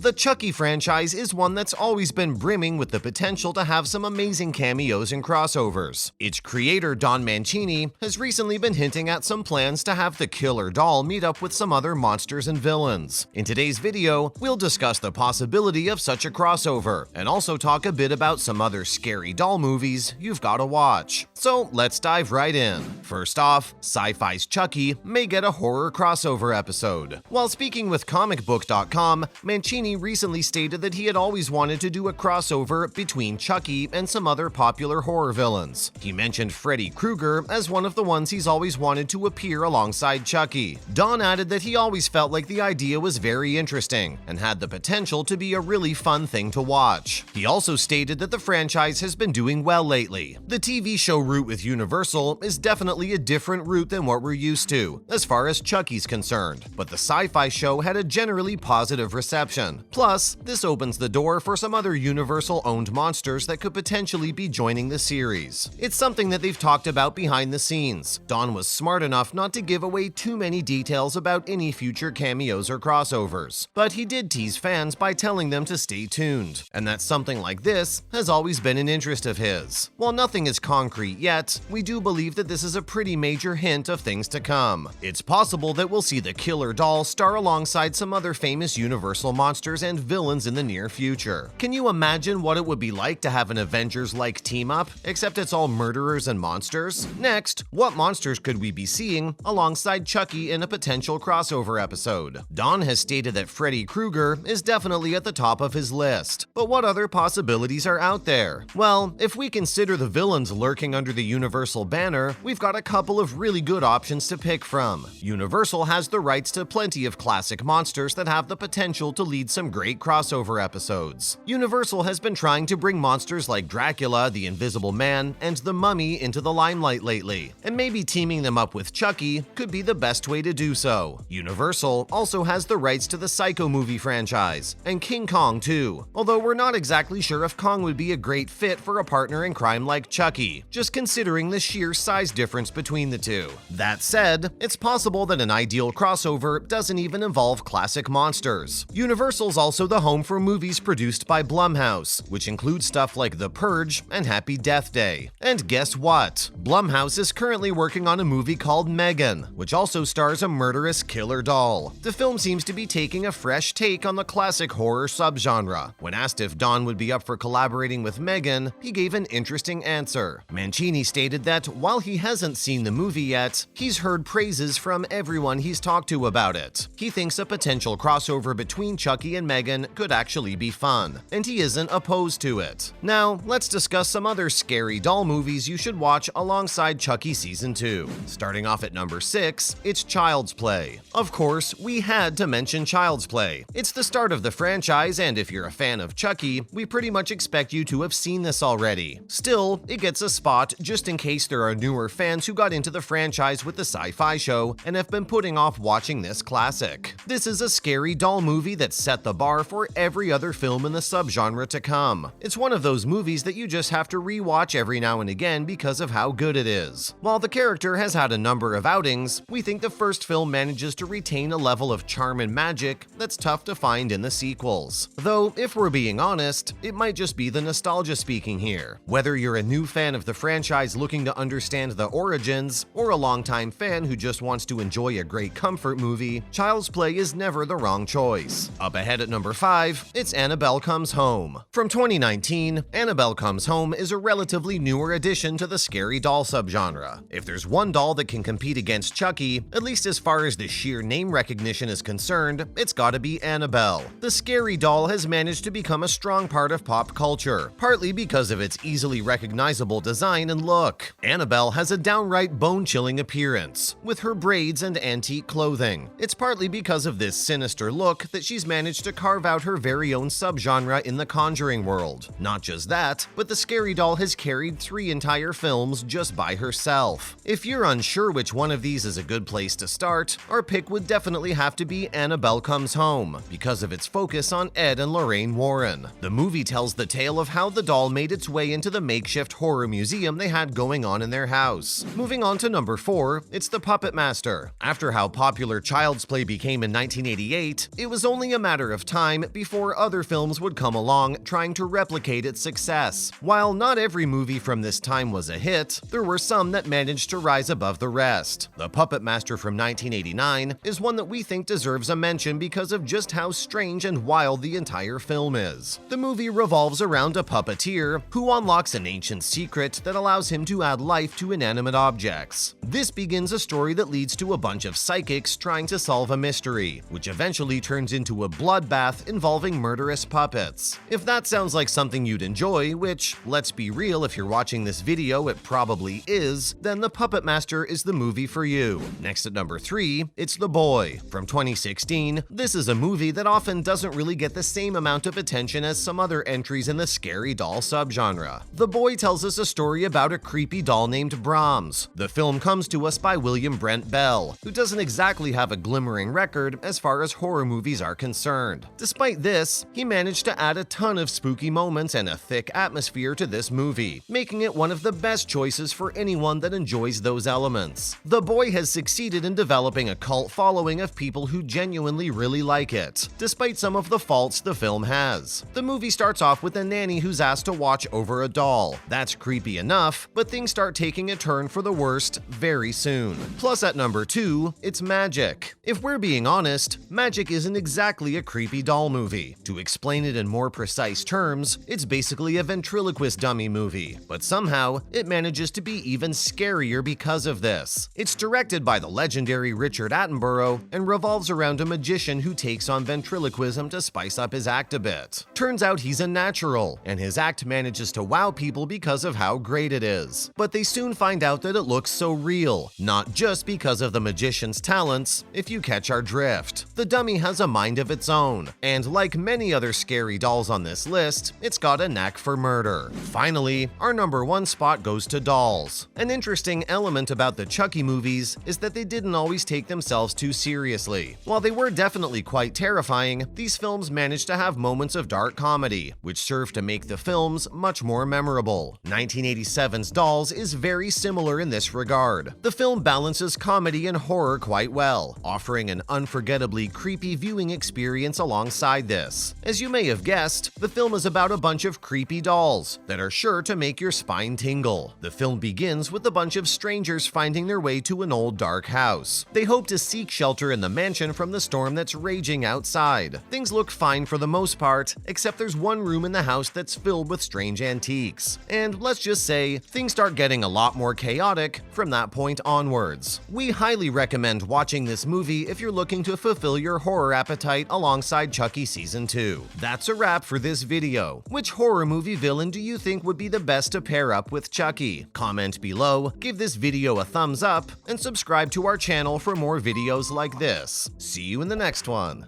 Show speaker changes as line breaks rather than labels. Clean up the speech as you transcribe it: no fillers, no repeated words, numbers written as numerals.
The Chucky franchise is one that's always been brimming with the potential to have some amazing cameos and crossovers. Its creator, Don Mancini, has recently been hinting at some plans to have the killer doll meet up with some other monsters and villains. In today's video, we'll discuss the possibility of such a crossover, and also talk a bit about some other scary doll movies you've gotta watch. So let's dive right in. First off, SyFy's Chucky may get a horror crossover episode. While speaking with comicbook.com, Mancini recently stated that he had always wanted to do a crossover between Chucky and some other popular horror villains. He mentioned Freddy Krueger as one of the ones he's always wanted to appear alongside Chucky. Don added that he always felt like the idea was very interesting and had the potential to be a really fun thing to watch. He also stated that the franchise has been doing well lately. The TV show route with Universal is definitely a different route than what we're used to, as far as Chucky's concerned, but the SyFy show had a generally positive reception. Plus, this opens the door for some other Universal-owned monsters that could potentially be joining the series. It's something that they've talked about behind the scenes. Don was smart enough not to give away too many details about any future cameos or crossovers, but he did tease fans by telling them to stay tuned, and that something like this has always been an interest of his. While nothing is concrete yet, we do believe that this is a pretty major hint of things to come. It's possible that we'll see the killer doll star alongside some other famous Universal monsters and villains in the near future. Can you imagine what it would be like to have an Avengers-like team-up, except it's all murderers and monsters? Next, what monsters could we be seeing alongside Chucky in a potential crossover episode? Don has stated that Freddy Krueger is definitely at the top of his list, but what other possibilities are out there? Well, if we consider the villains lurking under the Universal banner, we've got a couple of really good options to pick from. Universal has the rights to plenty of classic monsters that have the potential to lead some great crossover episodes. Universal has been trying to bring monsters like Dracula, the Invisible Man, and the Mummy into the limelight lately, and maybe teaming them up with Chucky could be the best way to do so. Universal also has the rights to the Psycho movie franchise, and King Kong too, although we're not exactly sure if Kong would be a great fit for a partner in crime like Chucky, just considering the sheer size difference between the two. That said, it's possible that an ideal crossover doesn't even involve classic monsters. Universal's also the home for movies produced by Blumhouse, which include stuff like The Purge and Happy Death Day. And guess what? Blumhouse is currently working on a movie called Megan, which also stars a murderous killer doll. The film seems to be taking a fresh take on the classic horror subgenre. When asked if Don would be up for collaborating with Megan, he gave an interesting answer. Mancini stated that while he hasn't seen the movie yet, he's heard praises from everyone he's talked to about it. He thinks a potential crossover between Chucky and Megan could actually be fun, and he isn't opposed to it. Now, let's discuss some other scary doll movies you should watch alongside Chucky Season 2. Starting off at number 6, it's Child's Play. Of course, we had to mention Child's Play. It's the start of the franchise, and if you're a fan of Chucky, we pretty much expect you to have seen this already. Still, it gets a spot just in case there are newer fans who got into the franchise with the SyFy show and have been putting off watching this classic. This is a scary doll movie that set the bar for every other film in the subgenre to come. It's one of those movies that you just have to rewatch every now and again because of how good it is. While the character has had a number of outings, we think the first film manages to retain a level of charm and magic that's tough to find in the sequels. Though, if we're being honest, it might just be the nostalgia speaking here. Whether you're a new fan of the franchise looking to understand the origins, or a longtime fan who just wants to enjoy a great comfort movie, Child's Play is never the wrong choice. Up ahead at number 5, it's Annabelle Comes Home. From 2019, Annabelle Comes Home is a relatively newer addition to the scary doll subgenre. If there's one doll that can compete against Chucky, at least as far as the sheer name recognition is concerned, it's gotta be Annabelle. The scary doll has managed to become a strong part of pop culture, partly because of its easily recognizable design and look. Annabelle has a downright bone-chilling appearance, with her braids and antique clothing. It's partly because of this sinister look that she's managed to carve out her very own subgenre in the Conjuring world. Not just that, but the scary doll has carried 3 entire films just by herself. If you're unsure which one of these is a good place to start, our pick would definitely have to be Annabelle Comes Home, because of its focus on Ed and Lorraine Warren. The movie tells the tale of how the doll made its way into the makeshift horror museum they had going on in their house. Moving on to number 4, it's The Puppet Master. After how popular Child's Play became in 1988, it was only a matter of of time before other films would come along trying to replicate its success. While not every movie from this time was a hit, there were some that managed to rise above the rest. The Puppet Master from 1989 is one that we think deserves a mention because of just how strange and wild the entire film is. The movie revolves around a puppeteer who unlocks an ancient secret that allows him to add life to inanimate objects. This begins a story that leads to a bunch of psychics trying to solve a mystery, which eventually turns into a bloodbath involving murderous puppets. If that sounds like something you'd enjoy, which, let's be real, if you're watching this video, it probably is, then The Puppet Master is the movie for you. Next at number 3, it's The Boy. From 2016, this is a movie that often doesn't really get the same amount of attention as some other entries in the scary doll subgenre. The Boy tells us a story about a creepy doll named Brahms. The film comes to us by William Brent Bell, who doesn't exactly have a glimmering record as far as horror movies are concerned. Despite this, he managed to add a ton of spooky moments and a thick atmosphere to this movie, making it one of the best choices for anyone that enjoys those elements. The Boy has succeeded in developing a cult following of people who genuinely really like it, despite some of the faults the film has. The movie starts off with a nanny who's asked to watch over a doll. That's creepy enough, but things start taking a turn for the worst very soon. Plus at number 2, it's Magic. If we're being honest, Magic isn't exactly a creepy doll movie. To explain it in more precise terms, it's basically a ventriloquist dummy movie, but somehow it manages to be even scarier because of this. It's directed by the legendary Richard Attenborough and revolves around a magician who takes on ventriloquism to spice up his act a bit. Turns out he's a natural, and his act manages to wow people because of how great it is. But they soon find out that it looks so real, not just because of the magician's talents, if you catch our drift. The dummy has a mind of its own, and like many other scary dolls on this list, it's got a knack for murder. Finally, our number 1 spot goes to dolls. An interesting element about the Chucky movies is that they didn't always take themselves too seriously. While they were definitely quite terrifying, these films managed to have moments of dark comedy, which served to make the films much more memorable. 1987's Dolls is very similar in this regard. The film balances comedy and horror quite well, offering an unforgettably creepy viewing experience alongside this. As you may have guessed, the film is about a bunch of creepy dolls that are sure to make your spine tingle. The film begins with a bunch of strangers finding their way to an old dark house. They hope to seek shelter in the mansion from the storm that's raging outside. Things look fine for the most part, except there's one room in the house that's filled with strange antiques. And let's just say, things start getting a lot more chaotic from that point onwards. We highly recommend watching this movie if you're looking to fulfill your horror appetite alongside Chucky Season 2. That's a wrap for this video. Which horror movie villain do you think would be the best to pair up with Chucky? Comment below, give this video a thumbs up, and subscribe to our channel for more videos like this. See you in the next one.